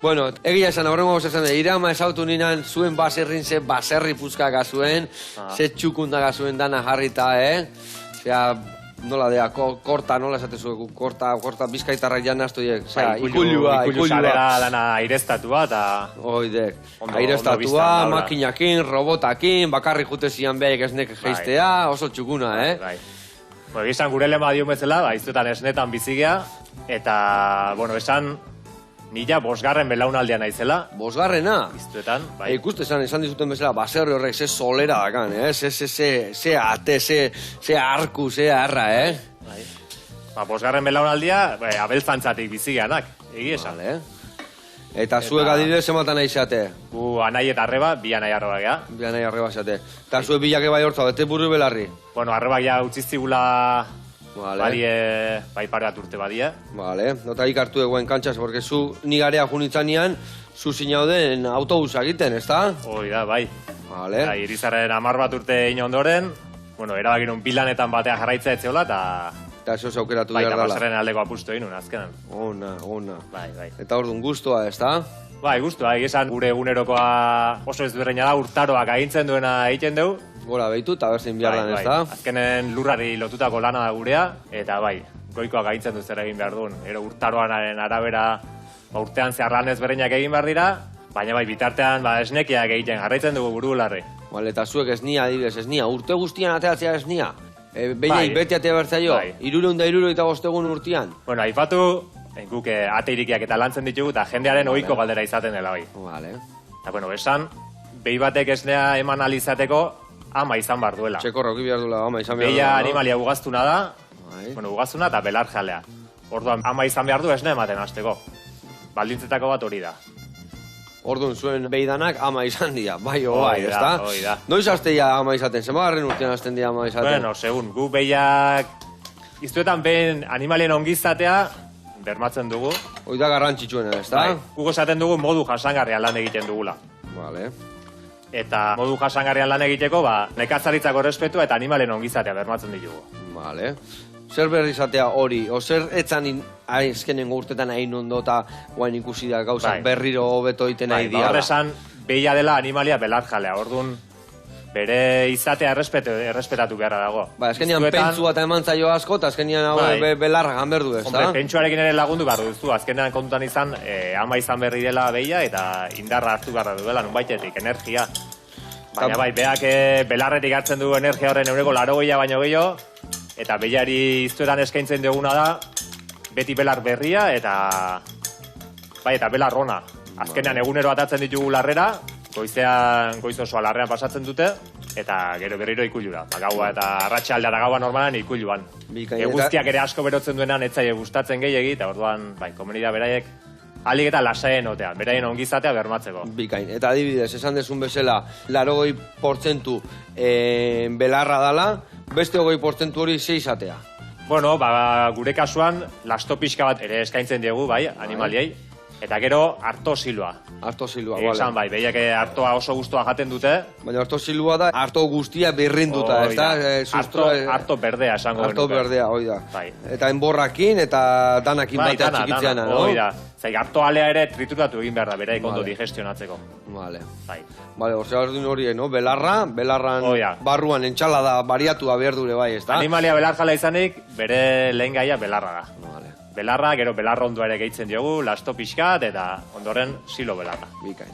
Bueno, egia esan, horrengo esan, irama esautu ninan zuen baserrin ze baserri puzkaka zuen, ze txukundaka zuen dana jarrita, Osea, nola dea, korta, nola esate zuen, korta bizkaitarrak janaztuiek, osea, ikullua. Ikullu salera dana aireztatua, eta... Oidek, aireztatua, makinakin, robotakin, bakarri jutezian behek esnek geistea, oso txukuna, Bueno, esan gure lema dio bezala, iztuetan esnetan bizigea, eta, bueno, esan... Nila bosgarren belaunaldia naizela. Bosgarrena? Iztuetan, bai. Ikuste esan dizuten bezala, baserri horrek ze solera dakan, ze ate, ze arku, ze arra, Bai. Bosgarren belaunaldia, abeltzantzatik bizigeanak, egi esan. Vale. Eta zuek adibidez ematan nahi zeate? Gu anai eta arreba, bi anai arreba geha. Bi anai arreba zeate. Eta zuek bilake bai hortza, bete burri belarri? Bueno, arreba geha utziztigula... Bai pare bat urte badia. Vale, nota ikartu eguen kantxas, porque zu nigarea junitzanean, zu zinauden autobusa egiten, ezta? Hoi da, bai. Vale. Irizaren 10 bat urte egin ondoren, bueno, erabakirun bilanetan batea jarraitza etzeola, eta eso aukeratu behar dela. Baita baserren aldeko apustu egin azkenan. Ona. Bai. Eta orduan guztua, ezta? Bai, guztua, egizan gure egunerokoa oso ezberdina da, urtaroak agintzen duena egiten dugu. Gora behitu eta berzein behar dan, ezta? Azkenen lurrari lotutako lana da gurea, eta bai, goikoak agintzen duz egin behar duen. Ero urtaroanaren arabera urtean zehar lan ezberdinak egin behar dira, baina bai, bitartean esnekiak egiten jarraitzen dugu buru larri. Vale, eta zuek esnia, adibidez, esnia, urte guztian ateatzea esnia? Behinei, beti atea bertzaio? Irureun da eta bostegun urtean? Bueno, aipatu, guk ateirikiak eta lantzen ditugu, eta jendearen ohiko galdera izaten dela, bai. Vale. Eta, bueno, esan, behi batek esnea eman alizateko, ama izan behar duela. Txekorra, oki behar duela, ama izan behar duela. Behia animalia ugaztuna da, bueno, ugaztuna eta belar jalea. Orduan, ama izan behar du esne ematen hasteko. Baldintzetako bat hori da. Orduan, zuen behidanak ama izan dira, bai, ezta? Hoi da. Noiz azteia ama izaten, zemagarren urtean azten dira ama izaten? Bueno, segun, gu behiak iztuetan behin animalien ongizatea bermatzen dugu. Hoi da garrantzitsuena, ezta? Bai, guk esaten dugu modu jasangarrian lan egiten dugula. Vale. Eta modu jasangarrian lan egiteko, nekatzaritzako respetua eta animalien ongizatea bermatzen ditugu. Vale. Zer berri izatea hori, o zer etzanin azkenengo urtetan hain ondo eta guain ikusi da gauza berriro hobeto egiten nahi dira. Horrezan, behia dela animalia belar jalea, orduan bere izatea errespetatu beharra dago. Azkenean pentsua eta eman zaio asko, eta azkenean belarra gan berdu ez, da? Pentsuarekin ere lagundu behar duzu, azkenean kontutan izan, ama izan berri dela behia eta indarra hartu beharra duela, nunbaitetik, energia. Baina bai, beak belarretik hartzen du energia horren eureko 80 baino gehiago, eta behiari iztuetan eskaintzen duguna da, beti belar berria eta belar ona. Azkenean egunero atatzen ditugu larrera, goiz osoa larrean pasatzen dute, eta gero berriro ikullura. Gaua eta arratsaldea eta gaua normalan ikulluan. Guztiak ere asko berotzen duenan etzaile gustatzen gehiegi, eta orduan, komunidad beraiek alik eta lasaien otean, beraien ongizatea bermatzeko. Bikain. Eta adibidez, esan desun bezala, 80% belarra dala, beste 20% hori ze izatea. Bueno, gure kasuan, lasto pixka bat ere eskaintzen diegu, animaliei. Eta gero, harto silua. Harto silua, bale. Esan behiak hartoa oso guztua jaten dute. Baina harto silua da, harto guztia berrinduta, ez da? Harto berdea esango genuke. Harto berdea, hoi da. Eta enborrakin eta danakin batean txikitzean. Hoi da. Harto alea ere trituratu egin behar da, beraik ondo digestionatzeko. Bale. Bale, orzea hori no? Belarran barruan entxalada bariatua behar dure bai, ez da? Animalia belar jala izanik, bere lehen gaia belarra da. Belarra, gero belarra ondua ere gehitzen diogu, lasto pixkat eta ondoren silo belarra.